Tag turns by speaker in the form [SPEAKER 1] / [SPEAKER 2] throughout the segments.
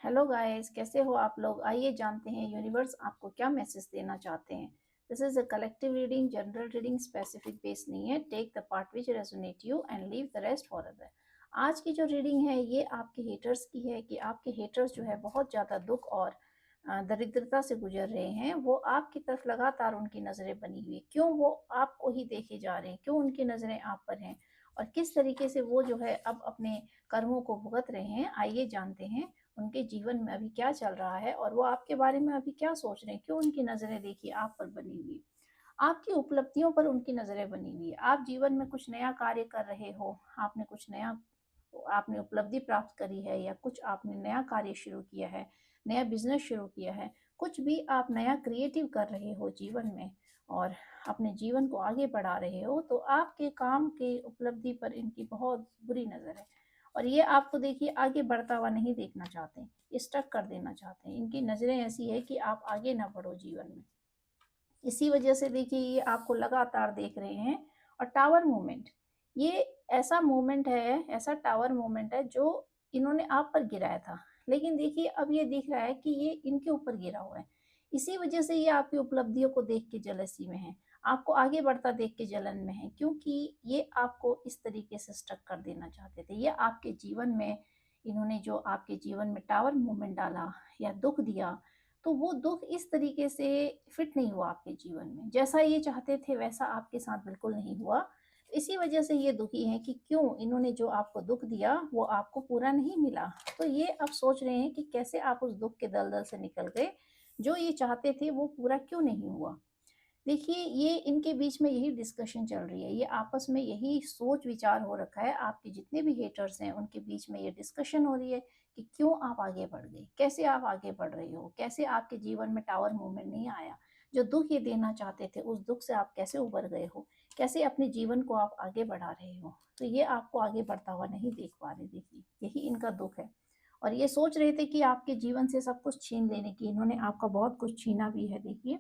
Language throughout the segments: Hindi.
[SPEAKER 1] हेलो गाइस, कैसे हो आप लोग। आइए जानते हैं यूनिवर्स आपको क्या मैसेज देना चाहते हैं। This is a collective reading, general reading, specific base नहीं है। Take the part which resonate you and leave the rest for other. आज की जो रीडिंग है ये आपके हेटर्स की है कि आपके हेटर्स जो है बहुत ज़्यादा दुख और दरिद्रता से गुजर रहे हैं। वो आपकी तरफ लगातार उनकी नज़रें बनी हुई, क्यों वो आपको ही देखे जा रहे हैं, क्यों उनकी नज़रें आप पर हैं और किस तरीके से वो जो है अब अपने कर्मों को भुगत रहे हैं। आइए जानते हैं उनके जीवन में अभी क्या चल रहा है और वो आपके बारे में अभी क्या सोच रहे हैं, क्यों उनकी नज़रें देखिए आप पर बनी हुई, आपकी उपलब्धियों पर उनकी नज़रें बनी हुई है। आप जीवन में कुछ नया कार्य कर रहे हो, आपने कुछ नया, आपने उपलब्धि प्राप्त करी है या कुछ आपने नया कार्य शुरू किया है, नया बिजनेस शुरू किया है, कुछ भी आप नया क्रिएटिव कर रहे हो जीवन में और अपने जीवन को आगे बढ़ा रहे हो, तो आपके काम के उपलब्धि पर इनकी बहुत बुरी नज़र है और ये आपको देखिए आगे बढ़ता हुआ नहीं देखना चाहते, स्टक कर देना चाहते हैं। इनकी नज़रें ऐसी है कि आप आगे ना बढ़ो जीवन में। इसी वजह से देखिए ये आपको लगातार देख रहे हैं। और टावर मूवमेंट, ये ऐसा मूवमेंट है, ऐसा टावर मूवमेंट है जो इन्होंने आप पर गिराया था, लेकिन देखिए अब ये दिख रहा है कि ये इनके ऊपर गिरा हुआ है। इसी वजह से ये आपकी उपलब्धियों को देख के जलसी में है, आपको आगे बढ़ता देख के जलन में है, क्योंकि ये आपको इस तरीके से स्टक कर देना चाहते थे। ये आपके जीवन में, इन्होंने जो आपके जीवन में टावर मूवमेंट डाला या दुख दिया, तो वो दुख इस तरीके से फिट नहीं हुआ आपके जीवन में। जैसा ये चाहते थे वैसा आपके साथ बिल्कुल नहीं हुआ। इसी वजह से ये दुखी हैं कि क्यों इन्होंने जो आपको दुख दिया वो आपको पूरा नहीं मिला। तो ये अब सोच रहे हैं कि कैसे आप उस दुख के दलदल से निकल गए, जो ये चाहते थे वो पूरा क्यों नहीं हुआ। देखिए ये इनके बीच में यही डिस्कशन चल रही है, ये आपस में यही सोच विचार हो रखा है। आपके जितने भी हेटर्स हैं उनके बीच में ये डिस्कशन हो रही है कि क्यों आप आगे बढ़ गए, कैसे आप आगे बढ़ रहे हो, कैसे आपके जीवन में टावर मूवमेंट नहीं आया, जो दुख ये देना चाहते थे उस दुख से आप कैसे उबर गए हो, कैसे अपने जीवन को आप आगे बढ़ा रहे हो। तो ये आपको आगे बढ़ता हुआ नहीं देख पा रहे, देखिए यही इनका दुख है। और ये सोच रहे थे कि आपके जीवन से सब कुछ छीन लेने की, इन्होंने आपका बहुत कुछ छीना भी है। देखिए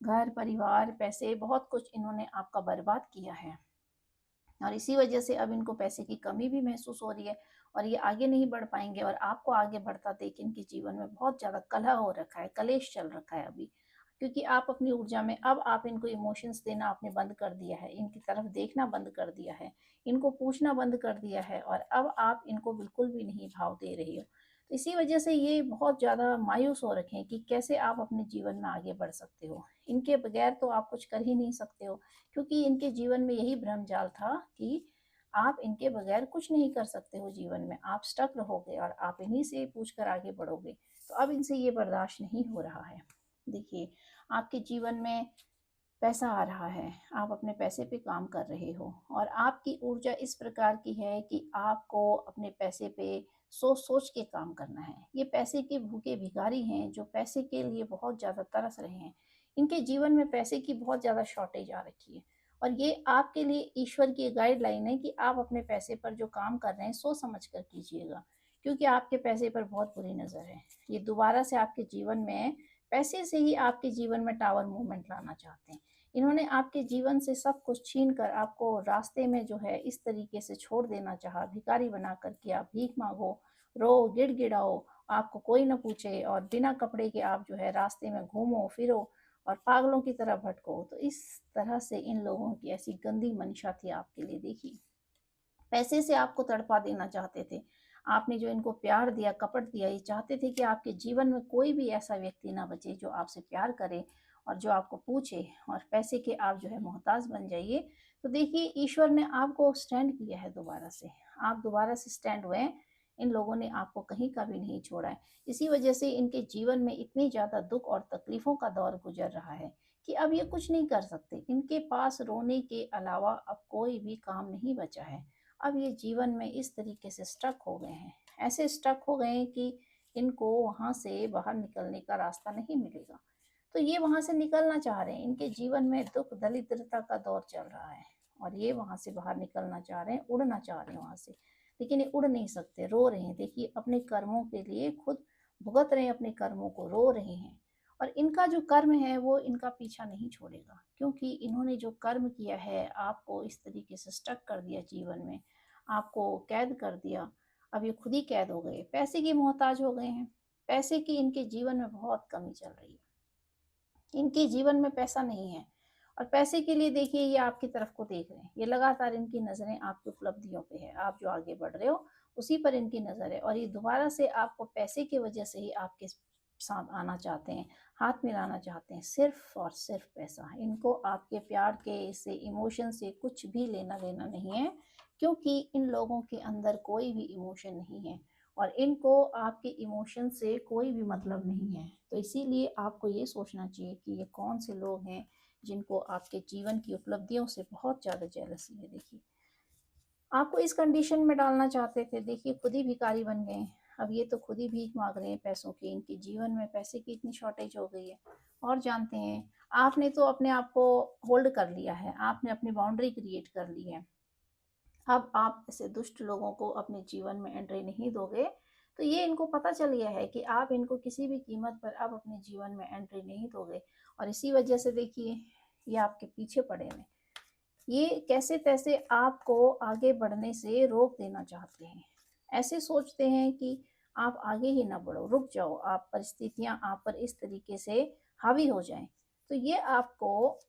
[SPEAKER 1] घर परिवार पैसे बहुत कुछ इन्होंने आपका बर्बाद किया है और इसी वजह से अब इनको पैसे की कमी भी महसूस हो रही है और ये आगे नहीं बढ़ पाएंगे। और आपको आगे बढ़ता देख इनके जीवन में बहुत ज़्यादा कलह हो रखा है, कलेश चल रखा है अभी, क्योंकि आप अपनी ऊर्जा में अब आप इनको इमोशंस देना आपने बंद कर दिया है, इनकी तरफ देखना बंद कर दिया है, इनको पूछना बंद कर दिया है और अब आप इनको बिल्कुल भी नहीं भाव दे रही हो। तो इसी वजह से ये बहुत ज़्यादा मायूस हो रखे हैं कि कैसे आप अपने जीवन में आगे बढ़ सकते हो। इनके बगैर तो आप कुछ कर ही नहीं सकते हो, क्योंकि इनके जीवन में यही भ्रमजाल था कि आप इनके बगैर कुछ नहीं कर सकते हो जीवन में, आप स्टक रहोगे और आप इन्हीं से पूछ कर आगे बढ़ोगे। तो अब इनसे ये बर्दाश्त नहीं हो रहा है। देखिए आपके जीवन में पैसा आ रहा है, आप अपने पैसे पे काम कर रहे हो और आपकी ऊर्जा इस प्रकार की है कि आपको अपने पैसे पे सोच सोच के काम करना है। ये पैसे के भूखे भिखारी हैं जो पैसे के लिए बहुत ज़्यादा तरस रहे हैं। इनके जीवन में पैसे की बहुत ज़्यादा शॉर्टेज आ रखी है और ये आपके लिए ईश्वर की गाइडलाइन है कि आप अपने पैसे पर जो काम कर रहे हैं सोच समझ कर कीजिएगा, क्योंकि आपके पैसे पर बहुत बुरी नज़र है। ये दोबारा से आपके जीवन में पैसे से ही आपके जीवन में टावर मूवमेंट लाना चाहते हैं। इन्होंने आपके जीवन से सब कुछ छीन कर आपको रास्ते में जो है इस तरीके से छोड़ देना चाहा, भिखारी बना कर के आप भीख मांगो, रो, गिड़गिड़ाओ, आपको कोई ना पूछे और बिना कपड़े के आप जो है रास्ते में घूमो फिरो और पागलों की तरह भटको। तो इस तरह से इन लोगों की ऐसी गंदी मंशा थी आपके लिए। देखिए पैसे से आपको तड़पा देना चाहते थे। आपने जो इनको प्यार दिया, कपट दिया, ये चाहते थे कि आपके जीवन में कोई भी ऐसा व्यक्ति ना बचे जो आपसे प्यार करे और जो आपको पूछे और पैसे के आप जो है मोहताज बन जाइए। तो देखिए ईश्वर ने आपको स्टैंड किया है दोबारा से, आप दोबारा से स्टैंड हुए हैं। इन लोगों ने आपको कहीं का भी नहीं छोड़ा है। इसी वजह से इनके जीवन में इतनी ज़्यादा दुख और तकलीफ़ों का दौर गुजर रहा है कि अब ये कुछ नहीं कर सकते। इनके पास रोने के अलावा अब कोई भी काम नहीं बचा है। अब ये जीवन में इस तरीके से स्टक हो गए हैं, ऐसे स्टक हो गए हैं कि इनको वहाँ से बाहर निकलने का रास्ता नहीं मिलेगा। तो ये वहाँ से निकलना चाह रहे हैं, इनके जीवन में दुख दरिद्रता का दौर चल रहा है और ये वहाँ से बाहर निकलना चाह रहे हैं, उड़ना चाह रहे हैं वहाँ से, लेकिन ये उड़ नहीं सकते, रो रहे हैं। देखिए अपने कर्मों के लिए खुद भुगत रहे हैं, अपने कर्मों को रो रहे हैं और इनका जो कर्म है वो इनका पीछा नहीं छोड़ेगा, क्योंकि इन्होंने जो कर्म किया है, आपको इस तरीके से स्टक कर दिया जीवन में, आपको कैद कर दिया। अब ये खुद ही कैद हो गए, पैसे के मोहताज हो गए हैं। पैसे की इनके जीवन में बहुत कमी चल रही है, इनके जीवन में पैसा नहीं है। और पैसे के लिए देखिए ये आपकी तरफ को देख रहे हैं, ये लगातार इनकी नज़रें आपकी उपलब्धियों पे है, आप जो आगे बढ़ रहे हो उसी पर इनकी नज़र है, और ये दोबारा से आपको पैसे की वजह से ही आपके साथ आना चाहते हैं, हाथ मिलाना चाहते हैं, सिर्फ और सिर्फ पैसा। इनको आपके प्यार के से इमोशन से कुछ भी लेना देना नहीं है, क्योंकि इन लोगों के अंदर कोई भी इमोशन नहीं है और इनको आपके इमोशन से कोई भी मतलब नहीं है। तो इसीलिए आपको ये सोचना चाहिए कि ये कौन से लोग हैं जिनको आपके जीवन की उपलब्धियों से बहुत ज़्यादा जेलसी है। देखिए आपको इस कंडीशन में डालना चाहते थे, देखिए खुद ही भिखारी बन गए। अब ये तो खुद ही भीख मांग रहे हैं पैसों की, इनके जीवन में पैसे की इतनी शॉर्टेज हो गई है। और जानते हैं, आपने तो अपने आप को होल्ड कर लिया है, आपने अपनी बाउंड्री क्रिएट कर ली है। अब आप ऐसे दुष्ट लोगों को अपने जीवन में एंट्री नहीं दोगे, तो ये इनको पता चल गया है कि आप इनको किसी भी कीमत पर अब अपने जीवन में एंट्री नहीं दोगे। और इसी वजह से देखिए ये आपके पीछे पड़े हुए, ये कैसे तैसे आपको आगे बढ़ने से रोक देना चाहते हैं। ऐसे सोचते हैं कि आप आगे ही ना बढ़ो, रुक जाओ, आप परिस्थितियां आप पर इस तरीके से हावी हो जाएं। तो ये आपको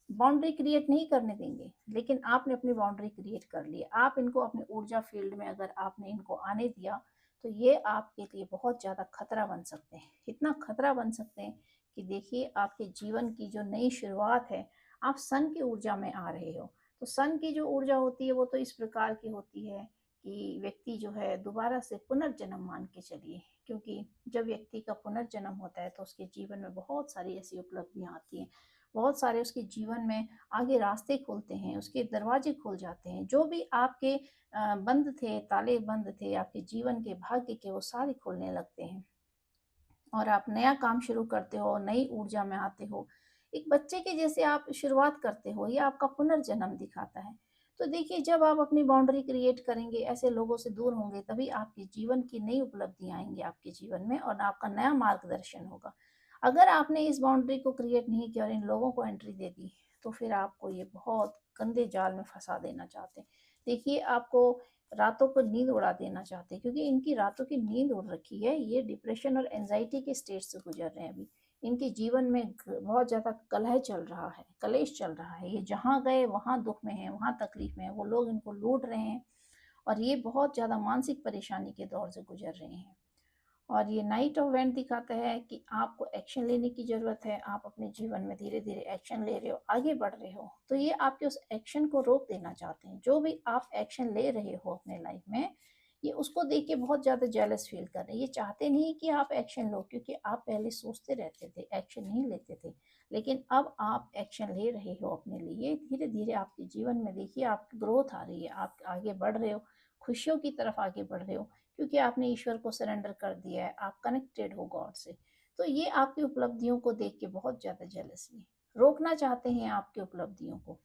[SPEAKER 1] बाउंड्री क्रिएट नहीं करने देंगे, लेकिन आपने अपनी बाउंड्री क्रिएट कर ली। आप इनको अपने ऊर्जा फील्ड में अगर आपने इनको आने दिया तो ये आपके लिए बहुत ज़्यादा खतरा बन सकते हैं, इतना खतरा बन सकते हैं कि देखिए आपके जीवन की जो नई शुरुआत है, आप सन की ऊर्जा में आ रहे हो। तो सन की जो ऊर्जा होती है वो तो इस प्रकार की होती है कि व्यक्ति जो है दोबारा से पुनर्जन्म मान के चलिए, क्योंकि जब व्यक्ति का पुनर्जन्म होता है तो उसके जीवन में बहुत सारी ऐसी उपलब्धियां आती हैं, बहुत सारे उसके जीवन में आगे रास्ते खुलते हैं, उसके दरवाजे खुल जाते हैं। जो भी आपके बंद थे, ताले बंद थे आपके जीवन के, भाग्य के, वो सारे खुलने लगते हैं और आप नया काम शुरू करते हो, नई ऊर्जा में आते हो। एक बच्चे के जैसे आप शुरुआत करते हो, ये आपका पुनर्जन्म दिखाता है। तो देखिए जब आप अपनी बाउंड्री क्रिएट करेंगे, ऐसे लोगों से दूर होंगे, तभी आपके जीवन की नई उपलब्धियां आएंगी आपके जीवन में और आपका नया मार्गदर्शन होगा। अगर आपने इस बाउंड्री को क्रिएट नहीं किया और इन लोगों को एंट्री दे दी, तो फिर आपको ये बहुत गंदे जाल में फंसा देना चाहते हैं। देखिए आपको रातों को नींद उड़ा देना चाहते हैं, क्योंकि इनकी रातों की नींद उड़ रखी है, ये डिप्रेशन और एंजाइटी के स्टेज से गुजर रहे हैं। अभी इनके जीवन में बहुत ज़्यादा कलह चल रहा है, कलेश चल रहा है, ये जहाँ गए वहाँ दुख में है, वहाँ तकलीफ में है, वो लोग इनको लूट रहे हैं और ये बहुत ज़्यादा मानसिक परेशानी के दौर से गुजर रहे हैं। और ये नाइट ऑफ वेंट दिखाता है कि आपको एक्शन लेने की ज़रूरत है, आप अपने जीवन में धीरे धीरे एक्शन ले रहे हो, आगे बढ़ रहे हो। तो ये आपके उस एक्शन को रोक देना चाहते हैं। जो भी आप एक्शन ले रहे हो अपने लाइफ में, ये उसको देख के बहुत ज़्यादा जेलस फील कर रहे हैं। ये चाहते नहीं कि आप एक्शन लो, क्योंकि आप पहले सोचते रहते थे, एक्शन नहीं लेते थे, लेकिन अब आप एक्शन ले रहे हो अपने लिए। धीरे धीरे आपके जीवन में देखिए आपकी ग्रोथ आ रही है, आप आगे बढ़ रहे हो, खुशियों की तरफ आगे बढ़ रहे हो, क्योंकि आपने ईश्वर को सरेंडर कर दिया है, आप कनेक्टेड हो गॉड से। तो ये आपकी उपलब्धियों को देख के बहुत ज़्यादा जेलसी है, रोकना चाहते हैं आपकी उपलब्धियों को।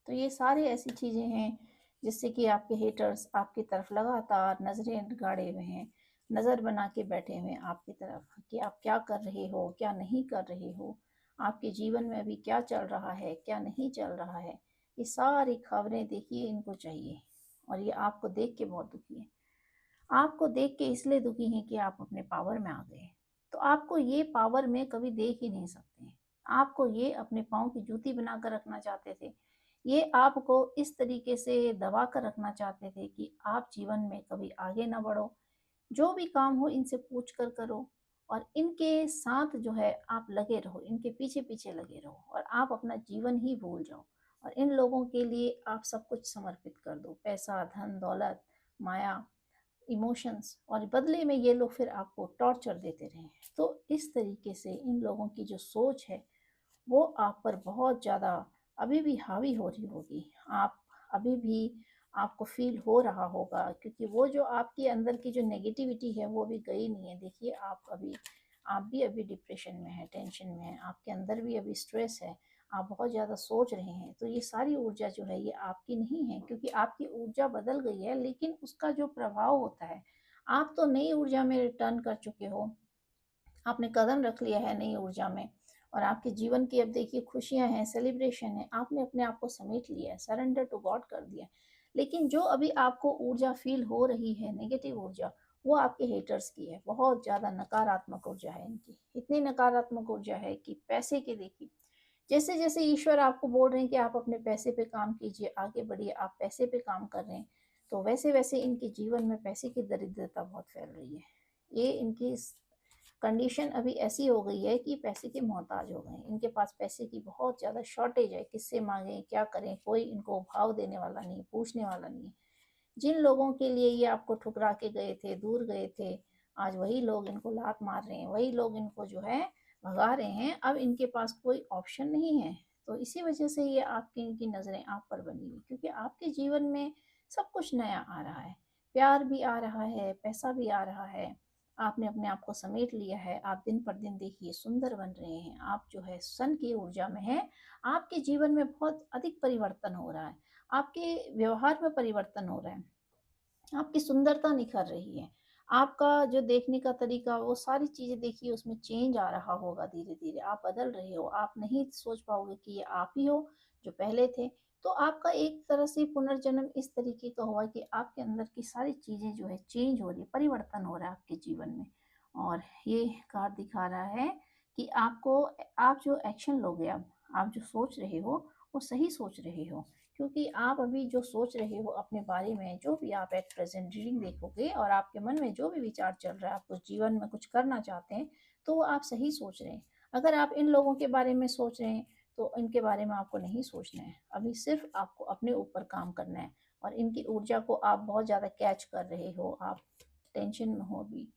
[SPEAKER 1] तो ये सारी ऐसी चीज़ें हैं जिससे कि आपके हेटर्स आपकी तरफ लगातार नज़रें गाड़े हुए हैं, नज़र बना के बैठे हुए हैं आपकी तरफ कि आप क्या कर रहे हो, क्या नहीं कर रहे हो, आपके जीवन में अभी क्या चल रहा है, क्या नहीं चल रहा है। ये सारी खबरें देखिए इनको चाहिए, और ये आपको देख के बहुत दुखी है। आपको देख के इसलिए दुखी हैं कि आप अपने पावर में आ गए। तो आपको ये पावर में कभी देख ही नहीं सकते हैं। आपको ये अपने पाँव की जूती बनाकर रखना चाहते थे। ये आपको इस तरीके से दबा कर रखना चाहते थे कि आप जीवन में कभी आगे ना बढ़ो। जो भी काम हो इनसे पूछ कर करो और इनके साथ जो है आप लगे रहो, इनके पीछे पीछे लगे रहो और आप अपना जीवन ही भूल जाओ और इन लोगों के लिए आप सब कुछ समर्पित कर दो, पैसा, धन, दौलत, माया, इमोशंस, और बदले में ये लोग फिर आपको टॉर्चर देते रहे। तो इस तरीके से इन लोगों की जो सोच है वो आप पर बहुत ज़्यादा अभी भी हावी हो रही होगी। आप अभी भी आपको फील हो रहा होगा, क्योंकि वो जो आपके अंदर की जो नेगेटिविटी है वो भी गई नहीं है। देखिए आप भी अभी डिप्रेशन में है, टेंशन में है, आपके अंदर भी अभी स्ट्रेस है, आप बहुत ज़्यादा सोच रहे हैं। तो ये सारी ऊर्जा जो है ये आपकी नहीं है, क्योंकि आपकी ऊर्जा बदल गई है, लेकिन उसका जो प्रभाव होता है, आप तो नई ऊर्जा में रिटर्न कर चुके हो, आपने कदम रख लिया है नई ऊर्जा में और आपके जीवन की अब देखिए खुशियां हैं, सेलिब्रेशन है, आपने अपने आप को समेट लिया है, सरेंडर टू गॉड कर दिया। लेकिन जो अभी आपको ऊर्जा फील हो रही है, नेगेटिव ऊर्जा, वो आपके हेटर्स की है। बहुत ज़्यादा नकारात्मक ऊर्जा है इनकी, इतनी नकारात्मक ऊर्जा है कि पैसे की देखिए, जैसे जैसे ईश्वर आपको बोल रहे हैं कि आप अपने पैसे पे काम कीजिए, आगे बढ़िए, आप पैसे पे काम कर रहे हैं, तो वैसे वैसे इनके जीवन में पैसे की दरिद्रता बहुत फैल रही है। ये इनकी कंडीशन अभी ऐसी हो गई है कि पैसे के मोहताज हो गए हैं। इनके पास पैसे की बहुत ज़्यादा शॉर्टेज है, किससे मांगें, क्या करें, कोई इनको भाव देने वाला नहीं, पूछने वाला नहीं है। जिन लोगों के लिए ये आपको ठुकरा के गए थे, दूर गए थे, आज वही लोग इनको लात मार रहे हैं, वही लोग इनको जो है भगा रहे हैं। अब इनके पास कोई ऑप्शन नहीं है। तो इसी वजह से ये आपकी इनकी नज़रें आप पर बनी हुई, क्योंकि आपके जीवन में सब कुछ नया आ रहा है, प्यार भी आ रहा है, पैसा भी आ रहा है, आपने अपने आप को समेट लिया है, आप दिन पर दिन देखिए सुंदर बन रहे हैं, आप जो है सन की ऊर्जा में हैं, आपके जीवन में बहुत अधिक परिवर्तन हो रहा है, आपके व्यवहार में परिवर्तन हो रहा है, आपकी सुंदरता निखर रही है, आपका जो देखने का तरीका, वो सारी चीज़ें देखिए उसमें चेंज आ रहा होगा धीरे धीरे, आप बदल रहे हो, आप नहीं सोच पाओगे कि ये आप ही हो जो पहले थे। तो आपका एक तरह से पुनर्जन्म इस तरीके का हुआ कि आपके अंदर की सारी चीज़ें जो है चेंज हो रही है, परिवर्तन हो रहा है आपके जीवन में। और ये कार्ड दिखा रहा है कि आपको, आप जो एक्शन लोगे, अब आप जो सोच रहे हो वो सही सोच रहे हो, क्योंकि आप अभी जो सोच रहे हो अपने बारे में, जो भी आप एट प्रेजेंट रीडिंग देखोगे और आपके मन में जो भी विचार चल रहा है, आप कुछ जीवन में कुछ करना चाहते हैं, तो वो आप सही सोच रहे हैं। अगर आप इन लोगों के बारे में सोच रहे हैं तो इनके बारे में आपको नहीं सोचना है, अभी सिर्फ आपको अपने ऊपर काम करना है। और इनकी ऊर्जा को आप बहुत ज़्यादा कैच कर रहे हो, आप टेंशन में हो अभी।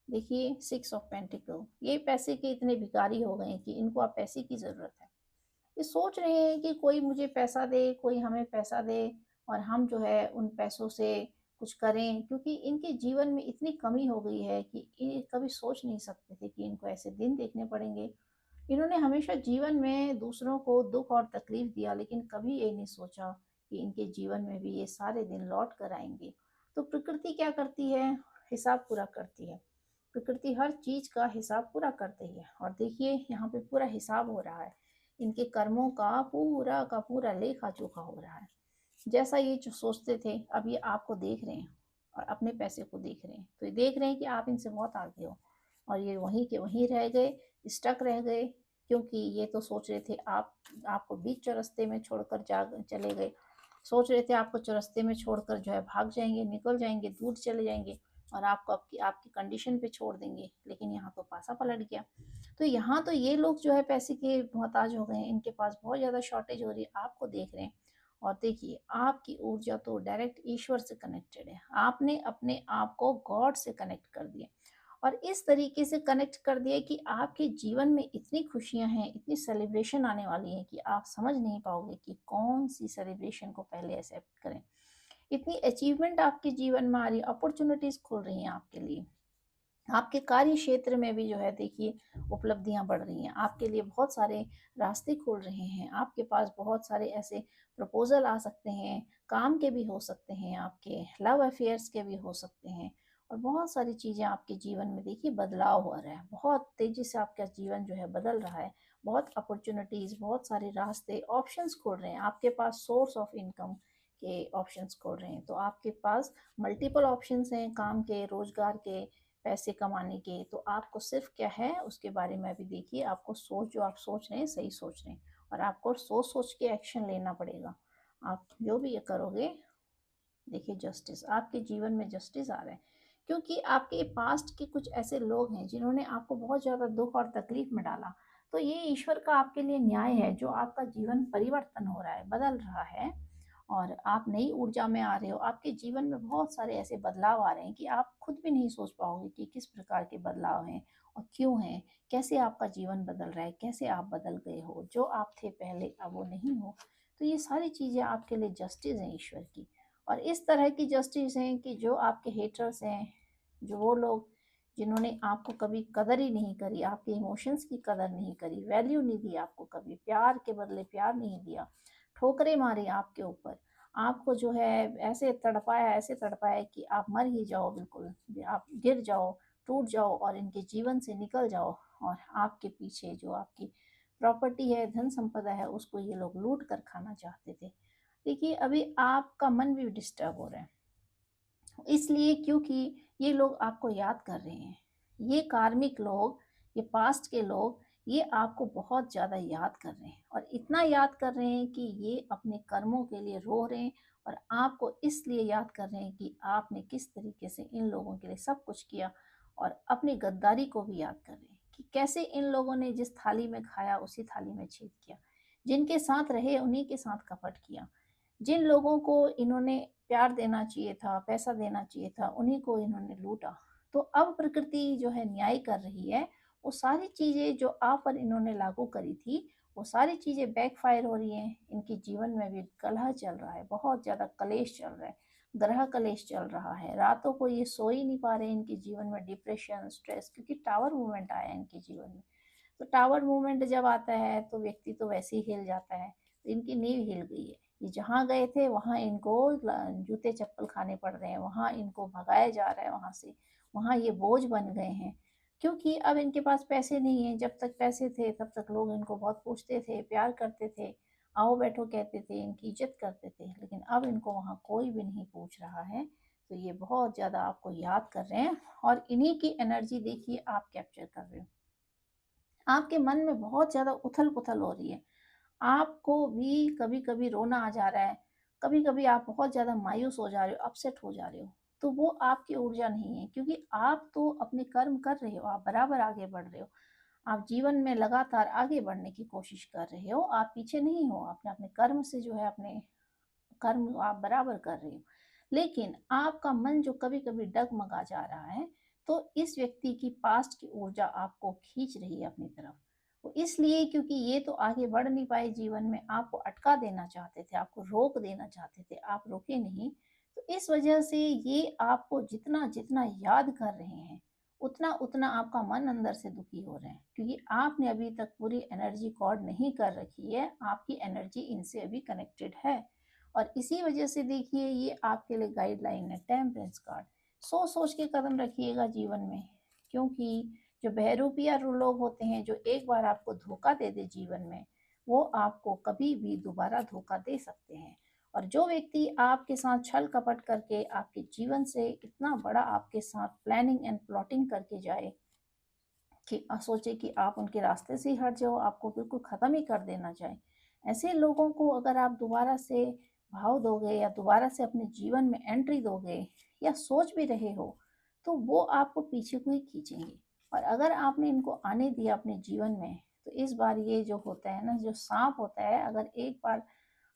[SPEAKER 1] देखिए 6 ऑफ पेंटिकल, ये पैसे के इतने भिखारी हो गए हैं कि इनको आप पैसे की ज़रूरत है। ये सोच रहे हैं कि कोई मुझे पैसा दे, कोई हमें पैसा दे, और हम जो है उन पैसों से कुछ करें, क्योंकि इनके जीवन में इतनी कमी हो गई है कि ये कभी सोच नहीं सकते थे कि इनको ऐसे दिन देखने पड़ेंगे। इन्होंने हमेशा जीवन में दूसरों को दुख और तकलीफ दिया, लेकिन कभी ये नहीं सोचा कि इनके जीवन में भी ये सारे दिन लौट कर आएंगे। तो प्रकृति क्या करती है, हिसाब पूरा करती है। प्रकृति हर चीज का हिसाब पूरा करती है, और देखिए यहाँ पे पूरा हिसाब हो रहा है, इनके कर्मों का पूरा लेखा जोखा हो रहा है। जैसा ये जो सोचते थे, अब ये आपको देख रहे हैं और अपने पैसे को देख रहे हैं, तो ये देख रहे हैं कि आप इनसे बहुत आगे हो, और ये वहीं के वहीं रह गए, स्टक रह गए, क्योंकि ये तो सोच रहे थे आप, आपको बीच चौरस्ते में छोड़कर जा चले गए, सोच रहे थे आपको चौरस्ते में छोड़कर जो है भाग जाएंगे, निकल जाएंगे, दूर चले जाएंगे, और आपको आपकी आपकी कंडीशन पे छोड़ देंगे, लेकिन यहाँ तो पासा पलट गया। तो यहाँ तो ये लोग जो है पैसे के मोहताज हो गए हैं, इनके पास बहुत ज़्यादा शॉर्टेज हो रही है, आपको देख रहे हैं। और देखिए आपकी ऊर्जा तो डायरेक्ट ईश्वर से कनेक्टेड है, आपने अपने आप को गॉड से कनेक्ट कर दिया, और इस तरीके से कनेक्ट कर दिया कि आपके जीवन में इतनी खुशियां हैं, इतनी सेलिब्रेशन आने वाली हैं कि आप समझ नहीं पाओगे कि कौन सी सेलिब्रेशन को पहले एक्सेप्ट करें। इतनी अचीवमेंट आपके जीवन में आ रही है, अपॉर्चुनिटीज खुल रही हैं आपके लिए, आपके कार्य क्षेत्र में भी जो है देखिए उपलब्धियां बढ़ रही हैं, आपके लिए बहुत सारे रास्ते खुल रहे हैं, आपके पास बहुत सारे ऐसे प्रपोजल आ सकते हैं, काम के भी हो सकते हैं, आपके लव अफेयर्स के भी हो सकते हैं, और बहुत सारी चीज़ें आपके जीवन में देखिए बदलाव हो रहा है, बहुत तेज़ी से आपका जीवन जो है बदल रहा है, बहुत अपॉर्चुनिटीज़, बहुत सारे रास्ते, ऑप्शंस खुल रहे हैं आपके पास, सोर्स ऑफ इनकम के ऑप्शंस खोल रहे हैं, तो आपके पास मल्टीपल ऑप्शंस हैं काम के, रोजगार के, पैसे कमाने के। तो आपको सिर्फ क्या है उसके बारे में अभी देखिए, आपको सोच, जो आप सोच रहे हैं सही सोच रहे हैं, और आपको सोच सोच के एक्शन लेना पड़ेगा। आप जो भी ये करोगे, देखिए जस्टिस, आपके जीवन में जस्टिस आ रहा है, क्योंकि आपके पास्ट के कुछ ऐसे लोग हैं जिन्होंने आपको बहुत ज़्यादा दुख और तकलीफ में डाला। तो ये ईश्वर का आपके लिए न्याय है, जो आपका जीवन परिवर्तन हो रहा है, बदल रहा है, और आप नई ऊर्जा में आ रहे हो, आपके जीवन में बहुत सारे ऐसे बदलाव आ रहे हैं कि आप खुद भी नहीं सोच पाओगे कि किस प्रकार के बदलाव हैं और क्यों हैं, कैसे आपका जीवन बदल रहा है, कैसे आप बदल गए हो, जो आप थे पहले अब वो नहीं हो। तो ये सारी चीज़ें आपके लिए जस्टिस हैं ईश्वर की, और इस तरह की जस्टिस हैं कि जो आपके हेटर्स हैं, जो वो लोग जिन्होंने आपको कभी कदर ही नहीं करी, आपके इमोशंस की कदर नहीं करी, वैल्यू नहीं दी आपको, कभी प्यार के बदले प्यार नहीं दिया, ठोकरें मारी आपके ऊपर, आपको जो है ऐसे तड़पाया कि आप मर ही जाओ, बिल्कुल आप गिर जाओ, टूट जाओ, और इनके जीवन से निकल जाओ, और आपके पीछे जो आपकी प्रॉपर्टी है, धन संपदा है, उसको ये लोग लूट कर खाना चाहते थे। देखिए अभी आपका मन भी डिस्टर्ब हो रहा है, इसलिए क्योंकि ये लोग आपको याद कर रहे हैं। ये कार्मिक लोग, ये पास्ट के लोग, ये आपको बहुत ज़्यादा याद कर रहे हैं और इतना याद कर रहे हैं कि ये अपने कर्मों के लिए रो रहे हैं और आपको इसलिए याद कर रहे हैं कि आपने किस तरीके से इन लोगों के लिए सब कुछ किया, और अपनी गद्दारी को भी याद कर रहे हैं कि कैसे इन लोगों ने जिस थाली में खाया उसी थाली में छेद किया, जिनके साथ रहे उन्हीं के साथ कपट किया, जिन लोगों को इन्होंने प्यार देना चाहिए था, पैसा देना चाहिए था, उन्हीं को इन्होंने लूटा। तो अब प्रकृति जो है न्याय कर रही है। वो सारी चीज़ें जो आप पर इन्होंने लागू करी थी, वो सारी चीज़ें बैकफायर हो रही हैं। इनके जीवन में भी कलह चल रहा है, बहुत ज़्यादा कलेश चल रहा है, ग्रह कलेश चल रहा है। रातों को ये सो ही नहीं पा रहे, इनके जीवन में डिप्रेशन, स्ट्रेस, क्योंकि टावर मूवमेंट आया है इनके जीवन में। तो टावर मूवमेंट जब आता है तो व्यक्ति तो वैसे ही हिल जाता है। तो इनकी नींव हिल गई है। ये जहाँ गए थे वहाँ इनको जूते चप्पल खाने पड़ रहे हैं, वहाँ इनको भगाया जा रहा है वहाँ से, वहाँ ये बोझ बन गए हैं। क्योंकि अब इनके पास पैसे नहीं है। जब तक पैसे थे तब तक लोग इनको बहुत पूछते थे, प्यार करते थे, आओ बैठो कहते थे, इनकी इज्जत करते थे। लेकिन अब इनको वहाँ कोई भी नहीं पूछ रहा है। तो ये बहुत ज़्यादा आपको याद कर रहे हैं और इन्हीं की एनर्जी देखिए आप कैप्चर कर रहे हो। आपके मन में बहुत ज़्यादा उथल-पुथल हो रही है। आपको भी कभी-कभी रोना आ जा रहा है, कभी-कभी आप बहुत ज़्यादा मायूस हो जा रहे हो, अपसेट हो जा रहे हो। तो वो आपकी ऊर्जा नहीं है, क्योंकि आप तो अपने कर्म कर रहे हो, आप बराबर आगे बढ़ रहे हो। आप जीवन में लगातार आगे बढ़ने की कोशिश कर रहे हो, आप पीछे नहीं हो। आपने अपने कर्म से जो है अपने कर्म आप बराबर कर रहे हो। लेकिन आपका मन जो कभी-कभी डगमगा जा रहा है, तो इस व्यक्ति की पास्ट की ऊर्जा आपको खींच रही है अपनी तरफ। वो इसलिए क्योंकि ये तो आगे बढ़ नहीं पाए जीवन में, आपको अटका देना चाहते थे, आपको रोक देना चाहते थे, आप रुके नहीं। तो इस वजह से ये आपको जितना-जितना याद कर रहे हैं, उतना-उतना आपका मन अंदर से दुखी हो रहे हैं, क्योंकि आपने अभी तक पूरी एनर्जी कॉर्ड नहीं कर रखी है, आपकी एनर्जी इनसे अभी कनेक्टेड है। और इसी वजह से देखिए ये आपके लिए गाइडलाइन है, टेम्परेंस कार्ड। सोच सोच के कदम रखिएगा जीवन में, क्योंकि जो बहरूपिया लोग होते हैं, जो एक बार आपको धोखा दे दे जीवन में, वो आपको कभी भी दोबारा धोखा दे सकते हैं। और जो व्यक्ति आपके साथ छल कपट करके आपके जीवन से इतना बड़ा आपके साथ प्लानिंग एंड प्लॉटिंग करके जाए कि सोचे कि आप उनके रास्ते से ही हट जाओ, आपको बिल्कुल ख़त्म ही कर देना चाहे, ऐसे लोगों को अगर आप दोबारा से भाव दोगे या दोबारा से अपने जीवन में एंट्री दोगे या सोच भी रहे हो, तो वो आपको पीछे को ही खींचेंगे। और अगर आपने इनको आने दिया अपने जीवन में, तो इस बार ये जो होता है ना, जो सांप होता है, अगर एक बार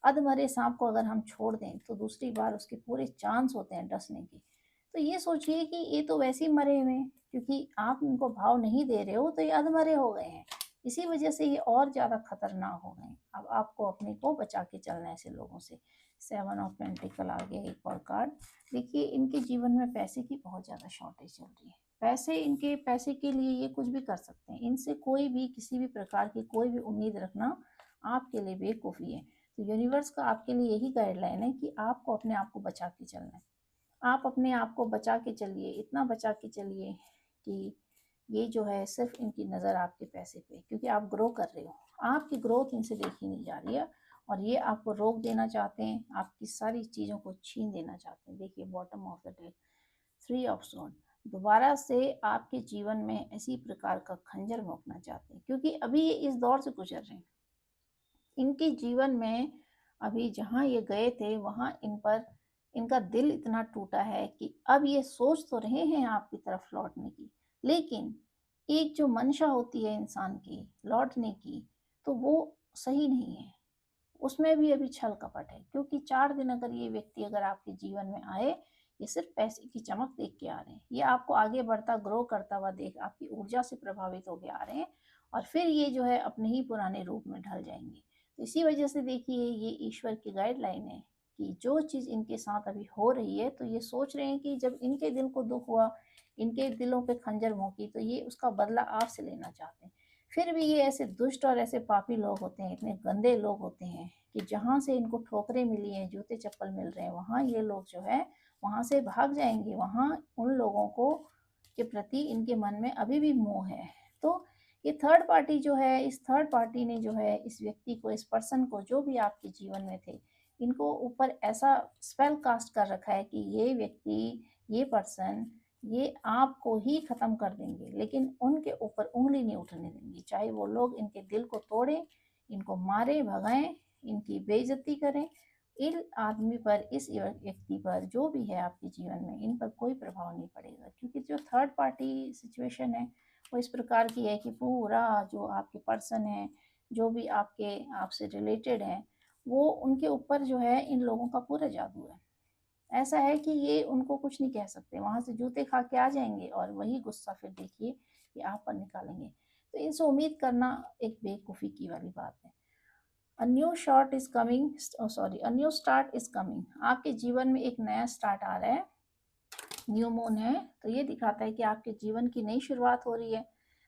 [SPEAKER 1] अधमरे सांप को अगर हम छोड़ दें तो दूसरी बार उसके पूरे चांस होते हैं डसने के। तो ये सोचिए कि ये तो वैसे ही मरे हुए हैं, क्योंकि आप इनको भाव नहीं दे रहे हो तो ये अधमरे हो गए हैं। इसी वजह से ये और ज़्यादा खतरनाक हो गए हैं। अब आपको अपने को बचा के चलना है ऐसे लोगों से। 7 ऑफ पेंटिकल आ गया एक और कार्ड। देखिए इनके जीवन में पैसे की बहुत ज़्यादा शॉर्टेज चल रही है। पैसे के लिए ये कुछ भी कर सकते हैं। इनसे कोई भी किसी भी प्रकार की कोई भी उम्मीद रखना आपके लिए बेवकूफ़ी है। तो यूनिवर्स का आपके लिए यही गाइडलाइन है कि आपको अपने आप को बचा के चलना है। आप अपने आप को बचा के चलिए, इतना बचा के चलिए कि ये जो है सिर्फ इनकी नज़र आपके पैसे पे, क्योंकि आप ग्रो कर रहे हो। आपकी ग्रोथ इनसे देखी नहीं जा रही है और ये आपको रोक देना चाहते हैं, आपकी सारी चीज़ों को छीन देना चाहते हैं। देखिए bottom of the deck, 3 of sword, दोबारा से आपके जीवन में इसी प्रकार का खंजर भोंकना चाहते हैं, क्योंकि अभी ये इस दौर से गुजर रहे हैं। इनके जीवन में अभी जहाँ ये गए थे वहाँ इन पर इनका दिल इतना टूटा है कि अब ये सोच तो रहे हैं आपकी तरफ लौटने की, लेकिन एक जो मंशा होती है इंसान की लौटने की, तो वो सही नहीं है। उसमें भी अभी छल कपट है, क्योंकि 4 दिन अगर ये व्यक्ति अगर आपके जीवन में आए, ये सिर्फ पैसे की चमक देख के आ रहे हैं। ये आपको आगे बढ़ता ग्रो करता हुआ देख आपकी ऊर्जा से प्रभावित होके आ रहे हैं और फिर ये जो है अपने ही पुराने रूप में ढल जाएंगे। तो इसी वजह से देखिए ये ईश्वर की गाइडलाइन है कि जो चीज़ इनके साथ अभी हो रही है, तो ये सोच रहे हैं कि जब इनके दिल को दुख हुआ, इनके दिलों पे खंजर भोंकी, तो ये उसका बदला आपसे लेना चाहते हैं। फिर भी ये ऐसे दुष्ट और ऐसे पापी लोग होते हैं, इतने गंदे लोग होते हैं कि जहाँ से इनको ठोकरें मिली हैं, जूते चप्पल मिल रहे हैं, वहाँ ये लोग जो है वहाँ से भाग जाएंगे। वहाँ उन लोगों को के प्रति इनके मन में अभी भी मोह है। तो ये थर्ड पार्टी जो है, इस थर्ड पार्टी ने जो है इस व्यक्ति को, इस पर्सन को, जो भी आपके जीवन में थे, इनको ऊपर ऐसा स्पेल कास्ट कर रखा है कि ये व्यक्ति, ये पर्सन, ये आपको ही ख़त्म कर देंगे, लेकिन उनके ऊपर उँगली नहीं उठने देंगी। चाहे वो लोग इनके दिल को तोड़ें, इनको मारें, भगाएँ, इनकी बेइज़्ज़ती करें, इन आदमी पर, इस व्यक्ति पर, जो भी है आपके जीवन में, इन पर कोई प्रभाव नहीं पड़ेगा। क्योंकि जो थर्ड पार्टी सिचुएशन है, वो इस प्रकार की है कि पूरा जो आपके पर्सन है, जो भी आपसे रिलेटेड हैं, वो उनके ऊपर जो है इन लोगों का पूरा जादू है। ऐसा है कि ये उनको कुछ नहीं कह सकते, वहाँ से जूते खा के आ जाएँगे और वही गुस्सा फिर देखिए कि आप पर निकालेंगे। तो इनसे उम्मीद करना एक बेवकूफ़ी की वाली बात है। A new shot is coming sorry a new start is coming. आपके जीवन में एक नया स्टार्ट आ रहा है, न्यू मून है, तो ये दिखाता है कि आपके जीवन की नई शुरुआत हो रही है।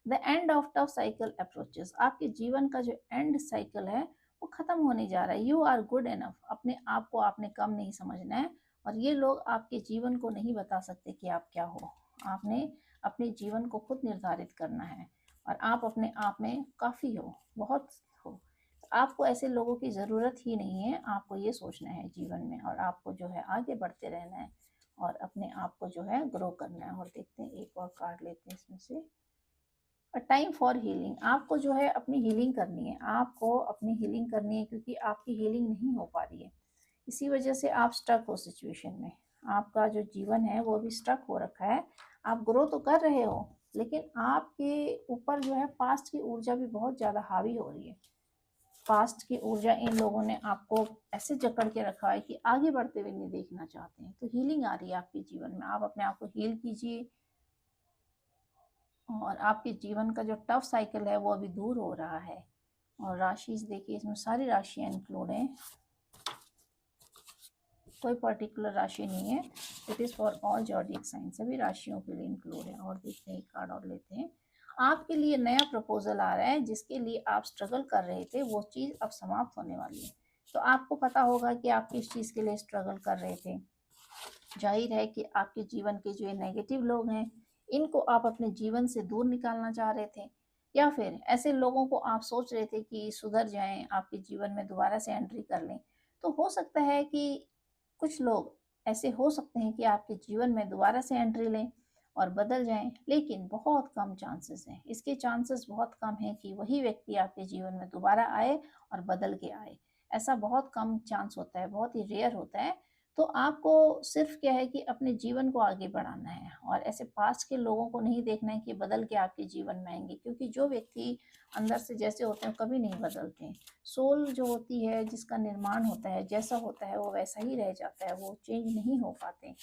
[SPEAKER 1] The end of tough cycle approaches. आपके जीवन का जो एंड साइकिल है वो ख़त्म होने जा रहा है। You are good enough. अपने आप को आपने कम नहीं समझना है, और ये लोग आपके जीवन को नहीं बता सकते कि आप क्या हो। आपने अपने जीवन को खुद निर्धारित करना है, और आप अपने आप में काफ़ी हो, बहुत हो। आपको ऐसे लोगों की ज़रूरत ही नहीं है। आपको ये सोचना है जीवन में, और आपको जो है आगे बढ़ते रहना है, और अपने आप को जो है ग्रो करना है। और देखते हैं, एक और कार्ड लेते हैं इसमें से। A time for healing. आपको जो है अपनी हीलिंग करनी है, आपको अपनी हीलिंग करनी है, क्योंकि आपकी हीलिंग नहीं हो पा रही है। इसी वजह से आप स्टक हो सिचुएशन में। आपका जो जीवन है वो अभी स्टक हो रखा है। आप ग्रो तो कर रहे हो, लेकिन आपके ऊपर जो है पास्ट की ऊर्जा भी बहुत ज़्यादा हावी हो रही है। पास्ट की ऊर्जा, इन लोगों ने आपको ऐसे जकड़ के रखा है कि आगे बढ़ते हुए नहीं देखना चाहते हैं। तो हीलिंग आ रही है आपके जीवन में, आप अपने आप को हील कीजिए, और आपके जीवन का जो टफ साइकिल है वो अभी दूर हो रहा है। और राशि देखिए, इसमें सारी राशियाँ इंक्लूड हैं, कोई पर्टिकुलर राशि नहीं है। It is for all zodiac sign, सभी राशियों के लिए इंक्लूड है। और देखते हैं, एक कार्ड और लेते हैं। आपके लिए नया प्रपोजल आ रहा है, जिसके लिए आप स्ट्रगल कर रहे थे, वो चीज़ अब समाप्त होने वाली है। तो आपको पता होगा कि आप किस चीज़ के लिए स्ट्रगल कर रहे थे। जाहिर है कि आपके जीवन के जो ये नेगेटिव लोग हैं, इनको आप अपने जीवन से दूर निकालना चाह रहे थे, या फिर ऐसे लोगों को आप सोच रहे थे कि सुधर जाएं, आपके जीवन में दोबारा से एंट्री कर लें। तो हो सकता है कि कुछ लोग ऐसे हो सकते हैं कि आपके जीवन में दोबारा से एंट्री लें और बदल जाएं, लेकिन बहुत कम चांसेस हैं। इसके चांसेस बहुत कम हैं कि वही व्यक्ति आपके जीवन में दोबारा आए और बदल के आए। ऐसा बहुत कम चांस होता है, बहुत ही रेयर होता है। तो आपको सिर्फ क्या है कि अपने जीवन को आगे बढ़ाना है, और ऐसे पास्ट के लोगों को नहीं देखना है कि बदल के आपके जीवन में आएंगे, क्योंकि जो व्यक्ति अंदर से जैसे होते हैं कभी नहीं बदलते हैं। सोल जो होती है, जिसका निर्माण होता है, जैसा होता है वो वैसा ही रह जाता है, वो चेंज नहीं हो पाते।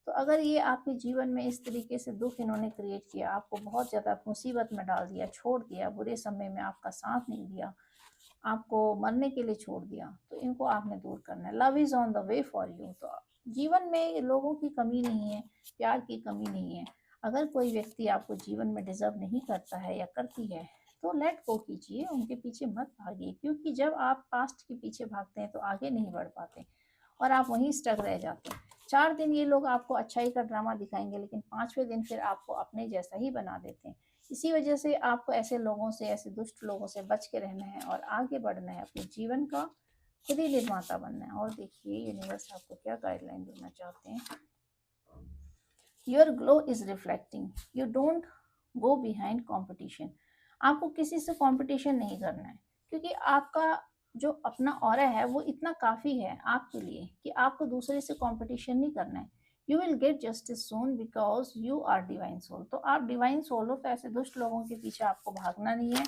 [SPEAKER 1] तो अगर ये आपके जीवन में इस तरीके से दुख इन्होंने क्रिएट किया, आपको बहुत ज़्यादा मुसीबत में डाल दिया, छोड़ दिया, बुरे समय में आपका साथ नहीं दिया, आपको मरने के लिए छोड़ दिया, तो इनको आपने दूर करना है। Love is on the way for you. तो जीवन में लोगों की कमी नहीं है, प्यार की कमी नहीं है। अगर कोई व्यक्ति आपको जीवन में डिजर्व नहीं करता है या करती है, तो लेट गो कीजिए, उनके पीछे मत भागिए। क्योंकि जब आप पास्ट के पीछे भागते हैं तो आगे नहीं बढ़ पाते, और आप वहीं स्टक रह जाते हैं। 4 दिन ये लोग आपको अच्छाई का ड्रामा दिखाएंगे, लेकिन 5वें दिन फिर आपको अपने जैसा ही बना देते हैं। इसी वजह से आपको ऐसे लोगों से, ऐसे दुष्ट लोगों से बच के रहना है, और आगे बढ़ना है, अपने जीवन का खुद ही निर्माता बनना है। और देखिए यूनिवर्स आपको क्या गाइडलाइन देना चाहते हैं। Your glow is reflecting, you don't go behind competition. आपको किसी से कॉम्पिटिशन नहीं करना है, क्योंकि आपका जो अपना ऑरा है वो इतना काफ़ी है आपके लिए कि आपको दूसरे से कॉम्पिटिशन नहीं करना है। You will get justice soon because you are divine soul. तो आप डिवाइन सोल हो, तो ऐसे दुष्ट लोगों के पीछे आपको भागना नहीं है।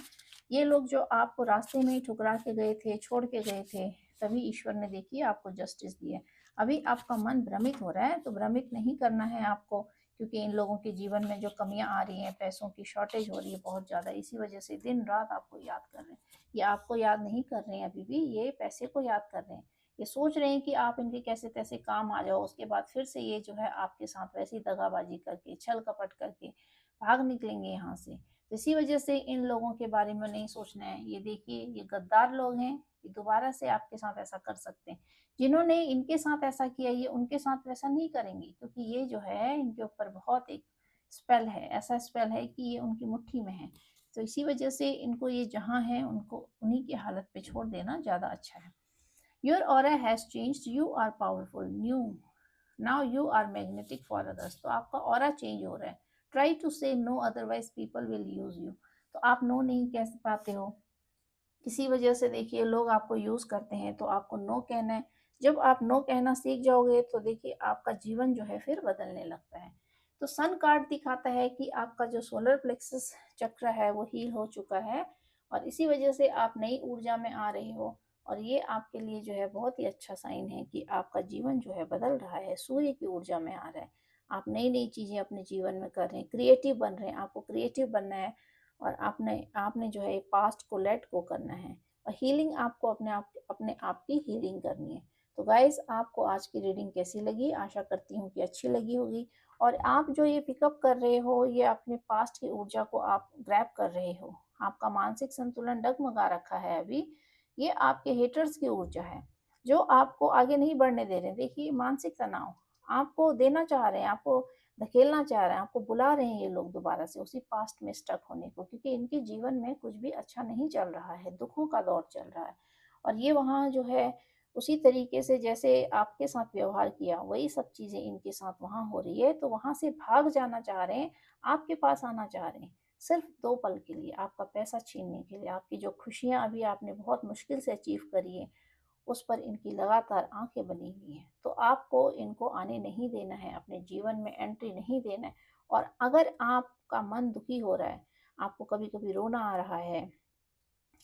[SPEAKER 1] ये लोग जो आपको रास्ते में ही ठुकरा के गए थे, छोड़ के गए थे, तभी ईश्वर ने देखिए आपको जस्टिस दी है। अभी आपका मन भ्रमित हो रहा है, तो भ्रमित नहीं करना है आपको, क्योंकि इन लोगों के जीवन में जो कमियां आ रही हैं, पैसों की शॉर्टेज हो रही है बहुत ज़्यादा, इसी वजह से दिन रात आपको याद कर रहे हैं। ये आपको याद नहीं कर रहे हैं अभी भी, ये पैसे को याद कर रहे हैं। ये सोच रहे हैं कि आप इनके कैसे तैसे काम आ जाओ, उसके बाद फिर से ये जो है आपके साथ वैसी दगाबाजी करके, छल कपट करके भाग निकलेंगे यहाँ से। तो इसी वजह से इन लोगों के बारे में नहीं सोचना है। ये देखिए, ये गद्दार लोग हैं, ये दोबारा से आपके साथ ऐसा कर सकते हैं। जिन्होंने इनके साथ ऐसा किया, ये उनके साथ वैसा नहीं करेंगे, क्योंकि ये जो है इनके ऊपर बहुत एक स्पेल है, ऐसा स्पेल है कि ये उनकी मुट्ठी में है। तो इसी वजह से इनको ये जहाँ है, उनको उन्हीं की हालत पे छोड़ देना ज़्यादा अच्छा है। Your aura has changed, you are powerful new now you are magnetic for others. तो आपका ऑरा चेंज हो रहा है। Try to say no otherwise people will use you. तो आप नो नहीं कह पाते हो, किसी वजह से देखिए लोग आपको यूज करते हैं, तो आपको नो कहना है। जब आप नो कहना सीख जाओगे तो देखिए आपका जीवन जो है फिर बदलने लगता है। तो सन कार्ड दिखाता है कि आपका जो सोलर प्लेक्सस चक्र है वो हील हो चुका है, और इसी वजह से आप नई ऊर्जा में आ रहे हो। और ये आपके लिए जो है बहुत ही अच्छा साइन है कि आपका जीवन जो है बदल रहा है, सूर्य की ऊर्जा में आ रहा है। आप नई नई चीजें अपने जीवन में कर रहे हैं, क्रिएटिव बन रहे हैं, आपको क्रिएटिव बनना है। और आपने आपने जो है पास्ट को लेट को करना है, और हीलिंग आपको अपने आप की हीलिंग करनी है। तो गाइस, आपको आज की रीडिंग कैसी लगी? आशा करती हूँ कि अच्छी लगी होगी। और आप जो ये पिकअप कर रहे हो, ये अपने पास्ट की ऊर्जा को आप ग्रैब कर रहे हो। आपका मानसिक संतुलन डगमगा रखा है अभी। ये आपके हेटर्स की ऊर्जा है जो आपको आगे नहीं बढ़ने दे रहे। देखिए, मानसिक तनाव आपको देना चाह रहे हैं, आपको धकेलना चाह रहे हैं, आपको बुला रहे हैं ये लोग दोबारा से उसी पास्ट में स्टक होने को, क्योंकि इनके जीवन में कुछ भी अच्छा नहीं चल रहा है, दुखों का दौर चल रहा है। और ये वहाँ जो है उसी तरीके से जैसे आपके साथ व्यवहार किया, वही सब चीज़ें इनके साथ वहाँ हो रही है। तो वहाँ से भाग जाना चाह रहे हैं, आपके पास आना चाह रहे हैं, सिर्फ 2 पल के लिए, आपका पैसा छीनने के लिए। आपकी जो खुशियाँ अभी आपने बहुत मुश्किल से अचीव करी है, उस पर इनकी लगातार आंखें बनी हुई हैं। तो आपको इनको आने नहीं देना है, अपने जीवन में एंट्री नहीं देना है। और अगर आपका मन दुखी हो रहा है, आपको कभी कभी रोना आ रहा है,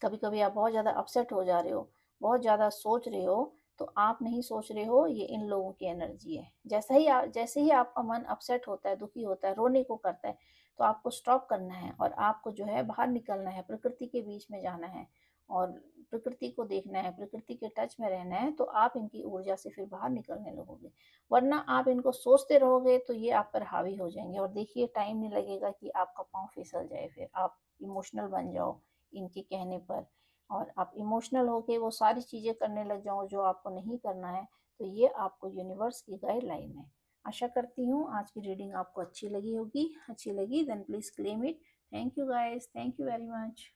[SPEAKER 1] कभी कभी आप बहुत ज़्यादा अपसेट हो जा रहे हो, बहुत ज़्यादा सोच रहे हो, तो आप नहीं सोच रहे हो, ये इन लोगों की एनर्जी है। जैसे ही आपका मन अपसेट होता है, दुखी होता है, रोने को करता है, तो आपको स्टॉप करना है और आपको जो है बाहर निकलना है, प्रकृति के बीच में जाना है और प्रकृति को देखना है, प्रकृति के टच में रहना है। तो आप इनकी ऊर्जा से फिर बाहर निकलने लगोगे। वरना आप इनको सोचते रहोगे तो ये आप पर हावी हो जाएंगे, और देखिए टाइम नहीं लगेगा कि आपका पाँव फिसल जाए, फिर आप इमोशनल बन जाओ इनके कहने पर, और आप इमोशनल होके वो सारी चीज़ें करने लग जाओ जो आपको नहीं करना है। तो ये आपको यूनिवर्स की गाइडलाइन है। आशा करती हूँ आज की रीडिंग आपको अच्छी लगी होगी। अच्छी लगी then please claim it. Thank you guys, thank you very much.